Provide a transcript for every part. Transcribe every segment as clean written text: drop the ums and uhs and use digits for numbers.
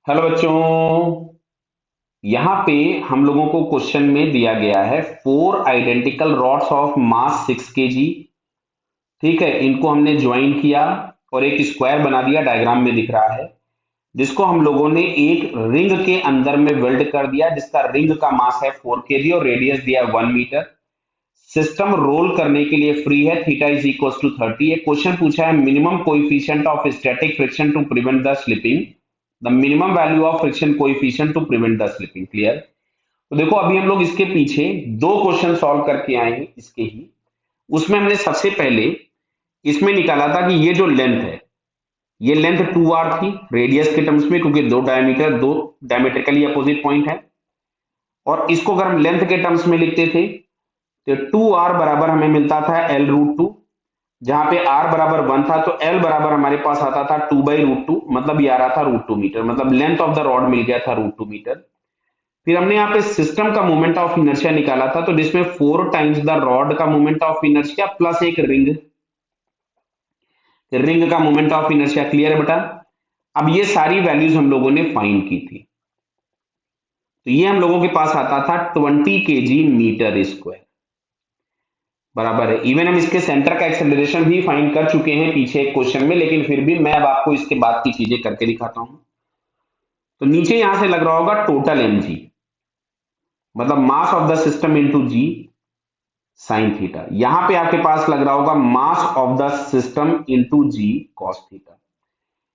Hello बच्चों। यहाँ पे हम लोगों को क्वेश्चन में दिया गया है four identical rods of mass 6 kg। ठीक है, इनको हमने ज्वाइन किया और एक स्क्वायर बना दिया, डायग्राम में दिख रहा है, जिसको हम लोगों ने एक रिंग के अंदर में वेल्ड कर दिया, जिसका रिंग का मास है 4 kg और रेडियस दिया 1 मीटर। सिस्टम रोल करने के लिए फ्री है, थीटा इज इक्वल टू 30। एक क्वेश्चन पूछा है minimum coefficient of static friction to prevent the slipping, the minimum value of friction coefficient to prevent the slipping. Clear. तो देखो अभी हम लोग इसके पीछे दो क्वेश्चन सॉल्व करके आए हैं इसके ही। उसमें हमने सबसे पहले इसमें निकाला था कि ये जो लेंथ है, ये लेंथ 2r थी रेडियस के टर्म्स में, क्योंकि दो डायमेट्रिकली अपोजिट पॉइंट है। और इसको अगर हम लेंथ के टर्म्स में लिखते थे तो 2r बराबर हमें मिलता था L√2, जहां पे r बराबर 1 था तो L बराबर हमारे पास आता था 2/√2, मतलब ये आ रहा था √2 मीटर, मतलब लेंथ ऑफ द रॉड मिल गया था √2 मीटर। फिर हमने यहाँ पे सिस्टम का मोमेंट ऑफ इनर्शिया निकाला था, तो जिसमें 4 टाइम्स द रॉड का मोमेंट ऑफ इनर्शिया प्लस एक रिंग, रिंग का मोमेंट ऑफ इनर्शिया। क्लियर है बेटा। अब ये सारी वैल्यूज हम लोगों ने फाइंड की थी, तो ये हम लोगों के पास आता था 20 kg मीटर स्क्वायर बराबर है। इवन हम इसके सेंटर का एक्सेलरेशन भी फाइंड कर चुके हैं पीछे एक क्वेश्चन में, लेकिन फिर भी मैं अब आपको इसके बाद की चीजें करके दिखाता हूं। तो नीचे यहां से लग रहा होगा टोटल mg, मतलब mass of the system into g sine theta. यहां पे आपके पास लग रहा होगा mass of the system into g cos theta.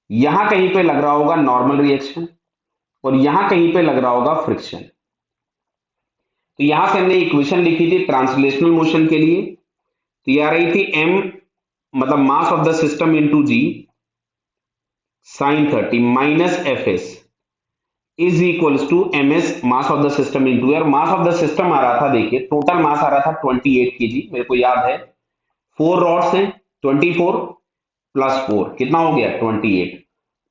यहां कहीं पे लग रहा होगा नॉर्मल रिएक्शन और यहां कहीं पे लग रहा होगा फ्रिक्शन। तो यहां से हमने इक्वेशन लिखी थी ट्रांसलेशनल मोशन के लिए, तो ये आ रही थी m, मतलब mass of the system into g sine 30 minus F S is equals to M S mass of the system into air. Mass of the system आ रहा था, देखिए टोटल मास आ रहा था 28 kg, मेरे को याद है। फोर रॉड्स हैं, 24 प्लस 4 कितना हो गया 28।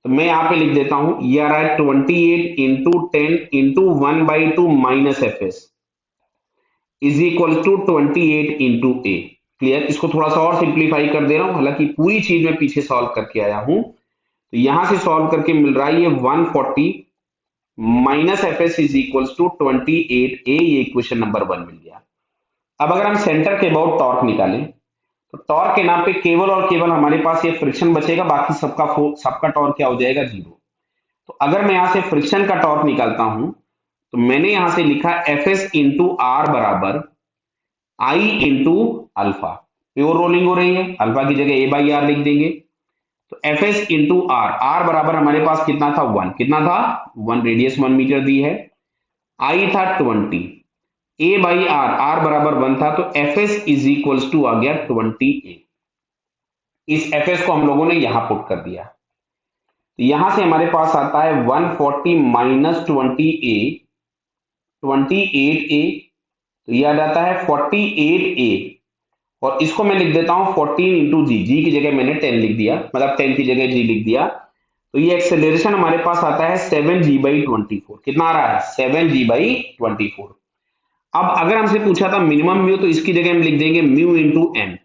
तो मैं यहां पे लिख देता हूं, ये आ रहा है 28 into 10 into 1/2 minus F S is equal to 28 into a. Clear. इसको थोड़ा सा और सिंप्लीफाई कर दे रहा हूं, हालांकि पूरी चीज मैं पीछे सॉल्व करके आया हूं। तो यहां से सॉल्व करके मिल रहा है ये 140 minus F S is equal to 28 ए। ये इक्वेशन नंबर 1 मिल गया। अब अगर हम सेंटर के अबाउट टॉर्क निकालें, तो टॉर्क के नाम पे केवल और केवल हमारे पास ये फ्रिक्शन बचेगा, बाकी सबका टॉर्क क्या हो जाएगा, जीरो। तो अगर मैं यहां से फ्रिक्शन का टॉर्क निकालता हूं, तो मैंने यहां से लिखा एफ एस इंटू आर बराबर आई इंटू अल्फा। प्योर रोलिंग हो रही है, अल्फा की जगह A/R लिख देंगे। तो F s into r, r बराबर हमारे पास कितना था 1, कितना था 1, रेडियस 1 मीटर दी है। आई था 20, A/R, आर बराबर 1 था, तो F S is equals to आ गया 20A। इस एफ एस को हम लोगों ने यहां पुट कर दिया, तो यहां से हमारे पास आता है 140 माइनस 20A, 28A। तो यह आ जाता है 48A, और इसको मैं लिख देता हूं 14 इंटू जी, जी की जगह मैंने 10 लिख दिया, मतलब 10 की जगह जी लिख दिया। तो ये एक्सेलरेशन हमारे पास आता है 7g/24। कितना आ रहा है 7g/24। अब अगर हमसे पूछा था मिनिमम म्यू, तो इसकी जगह हम लिख देंगे mu into n.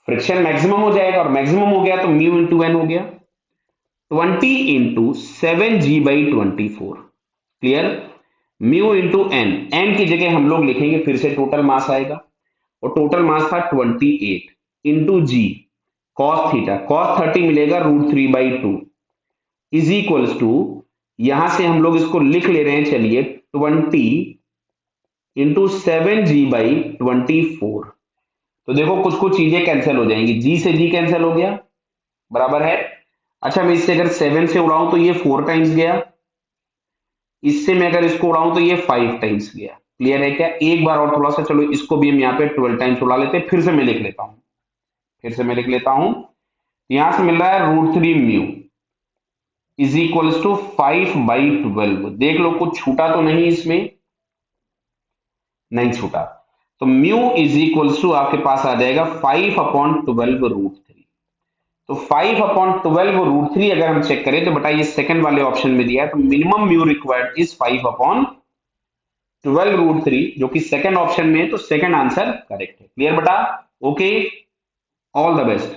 Friction maximum हो जाएगा और मैक्सिमम हो गया तो म्यू इंटू एन हो गया, 20 into 7g/24। Clear. Mu into n, n की जगह हम लोग लिखेंगे फिर से टोटल मास आएगा, और टोटल मास था 28 into g cos theta, cos 30 मिलेगा √3/2 इज इक्वल्स टू, यहां से हम लोग इसको लिख ले रहे हैं, चलिए 20 इंटू 7g/24। तो देखो कुछ कुछ चीजें कैंसिल हो जाएंगी, जी से जी कैंसिल हो गया, बराबर है। अच्छा मैं इससे अगर 7 से उड़ाऊं तो ये 4 टाइम्स गया, इससे मैं अगर इसको उड़ाऊं तो ये 5 टाइम्स गया। क्लियर है क्या। एक बार और थोड़ा सा, चलो इसको भी हम यहाँ पे 12 टाइम्स उड़ा लेते हैं, फिर से मैं लिख लेता हूं, फिर से मैं लिख लेता हूं। यहां से मिल रहा है √3 म्यू इज इक्वल्स टू 5/12। देख लो कुछ छूटा तो नहीं इसमें, नहीं छूटा। तो म्यू इज इक्वल्स टू आपके पास आ जाएगा 5/12 √3। तो 5/12 √3 अगर हम चेक करें तो बेटा ये सेकंड वाले ऑप्शन में दिया है, तो मिनिमम म्यू रिक्वायर्ड इज 5/12 √3, जो कि सेकंड ऑप्शन में है, तो सेकंड आंसर करेक्ट है। क्लियर बेटा। Okay, all the best.